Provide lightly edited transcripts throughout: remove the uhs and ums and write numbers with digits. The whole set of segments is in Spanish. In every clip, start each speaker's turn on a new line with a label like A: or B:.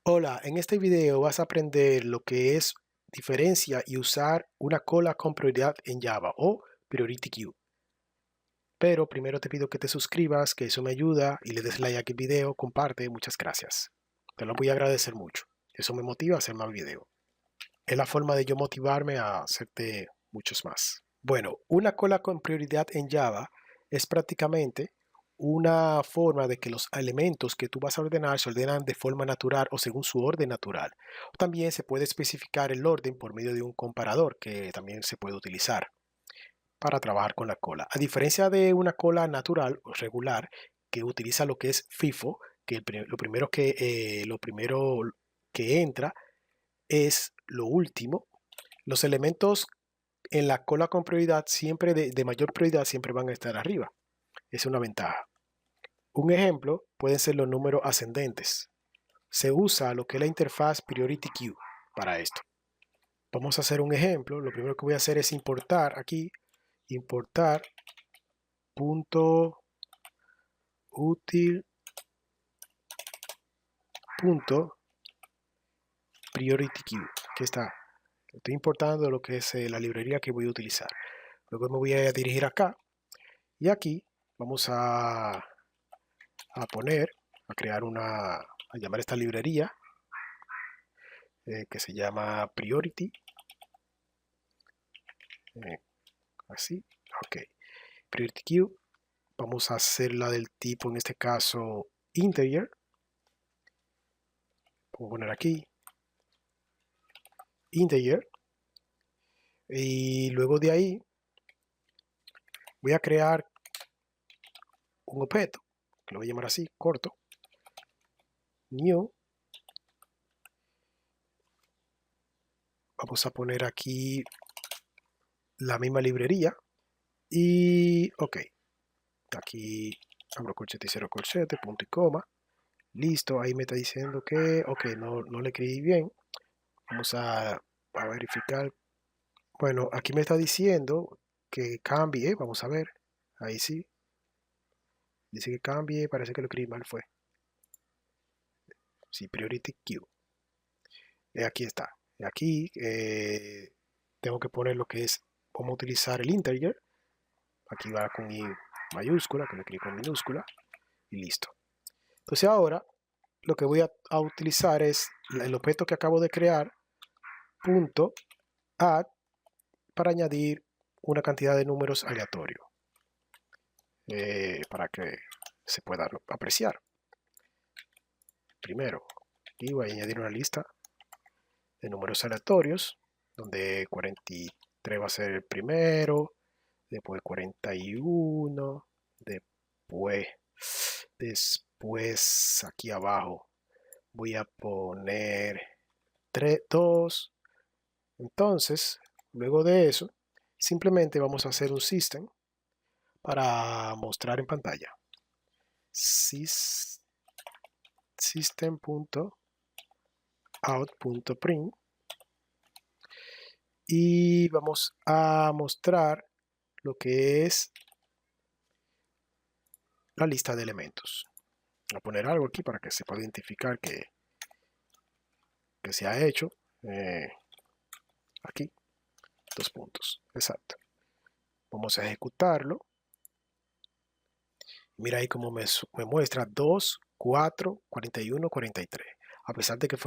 A: Hola, en este video vas a aprender lo que es diferencia y usar una cola con prioridad en Java o Priority Queue. Pero primero te pido que te suscribas, que eso me ayuda y le des like a este video, comparte, muchas gracias. Te lo voy a agradecer mucho. Eso me motiva a hacer más videos. Es la forma de yo motivarme a hacerte muchos más. Bueno, una cola con prioridad en Java es prácticamente una forma de que los elementos que tú vas a ordenar se ordenan de forma natural o según su orden natural. También se puede especificar el orden por medio de un comparador que también se puede utilizar para trabajar con la cola. A diferencia de una cola natural o regular que utiliza lo que es FIFO, que lo primero que entra es lo último. Los elementos en la cola con prioridad siempre de mayor prioridad siempre van a estar arriba. Es una ventaja. Un ejemplo pueden ser los números ascendentes. Se usa lo que es la interfaz Priority Queue para esto. Vamos a hacer un ejemplo. Lo primero que voy a hacer es importar aquí, importar punto útil punto Priority Queue. Aquí está. Estoy importando lo que es la librería que voy a utilizar. Luego me voy a dirigir acá y aquí vamos a crear a llamar esta librería que se llama Priority. Así, ok. Priority Queue. Vamos a hacerla del tipo, en este caso, integer. Voy a poner aquí, integer. Y luego de ahí, voy a crear un objeto, que lo voy a llamar así, corto. New. Vamos a poner aquí la misma librería. Y, ok. Aquí abro corchete y cierro corchete, punto y coma. Listo, ahí me está diciendo que, ok, no le escribí bien. Vamos a verificar. Bueno, aquí me está diciendo que cambie, vamos a ver. Ahí sí. Dice que cambie, parece que lo escribí mal fue. Sí, Priority Queue. Aquí está. Aquí tengo que poner lo que es, cómo utilizar el integer. Aquí va con I mayúscula, que lo escribí con minúscula. Y listo. Entonces ahora lo que voy a utilizar es el objeto que acabo de crear, punto add, para añadir una cantidad de números aleatorios para que se pueda apreciar. Primero, aquí voy a añadir una lista de números aleatorios, donde 43 va a ser el primero, después 41, después aquí abajo voy a poner 3, 2. Entonces, luego de eso, simplemente vamos a hacer un system para mostrar en pantalla. System.out.print y vamos a mostrar lo que es la lista de elementos. Voy a poner algo aquí para que se pueda identificar que se ha hecho. Aquí, 2 puntos, exacto. Vamos a ejecutarlo. Mira ahí cómo me muestra 2, 4, 41, 43. A pesar de que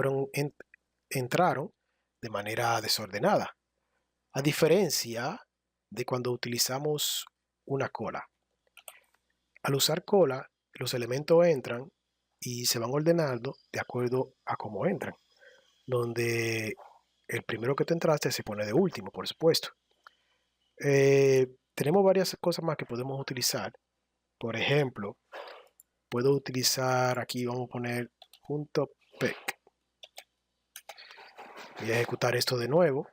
A: entraron de manera desordenada. A diferencia de cuando utilizamos una cola. Al usar cola, los elementos entran y se van ordenando de acuerdo a cómo entran. Donde el primero que te entraste se pone de último, por supuesto. Tenemos varias cosas más que podemos utilizar. Por ejemplo, puedo utilizar aquí, vamos a poner .pec. Voy a ejecutar esto de nuevo.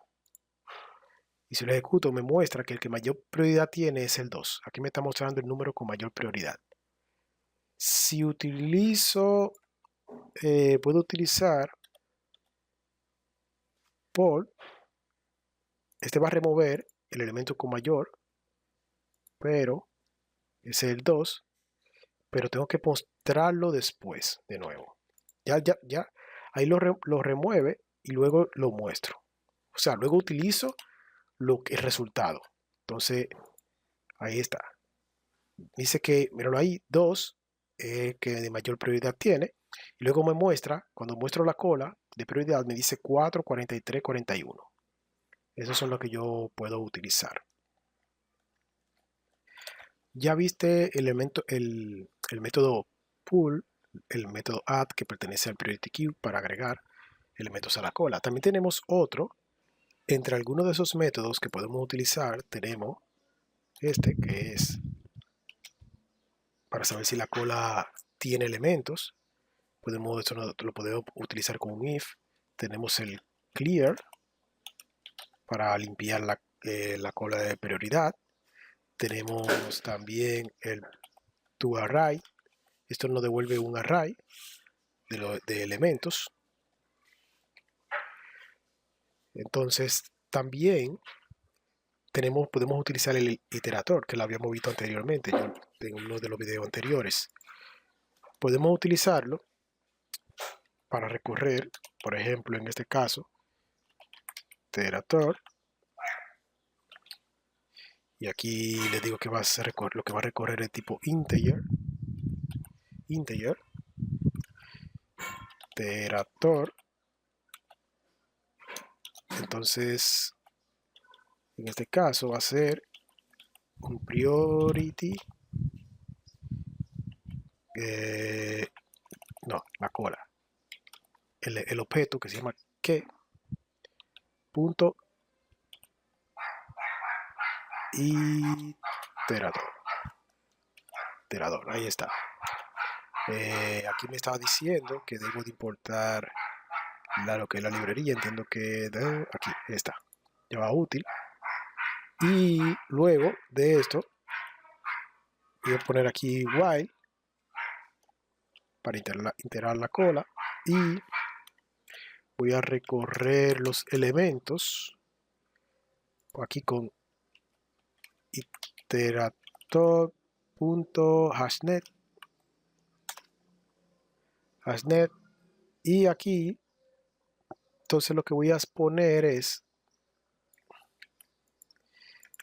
A: Y si lo ejecuto, me muestra que el que mayor prioridad tiene es el 2. Aquí me está mostrando el número con mayor prioridad. Si utilizo, puedo utilizar por, este va a remover el elemento con mayor, pero es el 2, pero tengo que mostrarlo después de nuevo. Ya. ahí lo remueve y luego lo muestro. O sea, luego utilizo el resultado. Entonces, ahí está. Dice que, míralo ahí, 2, que de mayor prioridad tiene. Y luego me muestra, cuando muestro la cola de prioridad, me dice 4, 43, 41. Esos son los que yo puedo utilizar. Ya viste el método pull, el método add que pertenece al priority queue para agregar elementos a la cola. También tenemos otro. Entre algunos de esos métodos que podemos utilizar tenemos este que es para saber si la cola tiene elementos. Esto lo podemos utilizar como un if. Tenemos el clear para limpiar la cola de prioridad. Tenemos también el toArray. Esto nos devuelve un array de elementos. Entonces también podemos utilizar el iterator que lo habíamos visto anteriormente en uno de los videos anteriores. Podemos utilizarlo para recorrer, por ejemplo, en este caso, iterator. Y aquí les digo que lo que va a recorrer es tipo integer, iterator. Entonces, en este caso va a ser un priority, no, la cola, el objeto que se llama que punto iterador, ahí está. Aquí me estaba diciendo que debo de importar lo que es la librería. Entiendo que aquí está, Java útil. Y luego de esto voy a poner aquí while para integrar la cola y voy a recorrer los elementos aquí con iterator.hashnet y aquí entonces lo que voy a poner es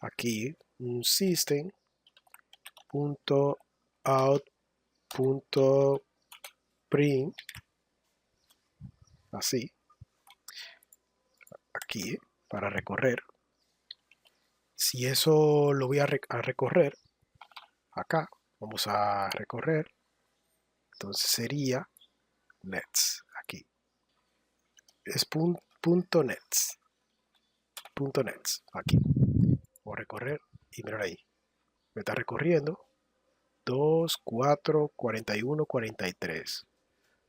A: aquí un system.out.print así aquí para recorrer. Si eso lo voy a recorrer acá, vamos a recorrer, entonces sería nets aquí es .nets aquí voy a recorrer y mirar ahí me está recorriendo 2, 4, 41, 43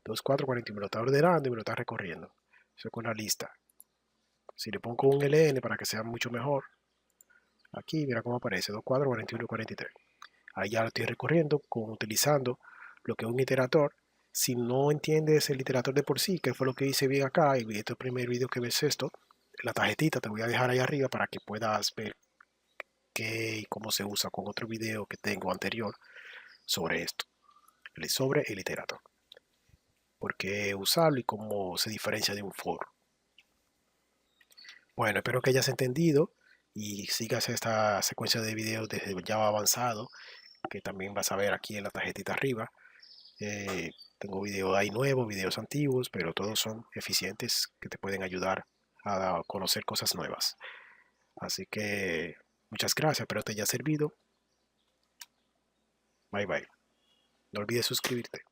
A: 2, 4, 41 me lo está ordenando y me lo está recorriendo. Eso con la lista. Si le pongo un ln para que sea mucho mejor, aquí mira cómo aparece 2, 4, 41, 43. Ahí ya lo estoy recorriendo utilizando lo que es un iterator. Si no entiendes el iterator de por sí, que fue lo que hice bien acá, y este es el primer video que ves esto, la tarjetita te voy a dejar ahí arriba para que puedas ver qué y cómo se usa con otro video que tengo anterior sobre esto, sobre el iterator. Por qué usarlo y cómo se diferencia de un for. Bueno, espero que hayas entendido y sigas esta secuencia de videos desde Java avanzado, que también vas a ver aquí en la tarjetita arriba. Tengo videos ahí nuevos, videos antiguos, pero todos son eficientes que te pueden ayudar a conocer cosas nuevas. Así que muchas gracias, espero te haya servido. Bye bye. No olvides suscribirte.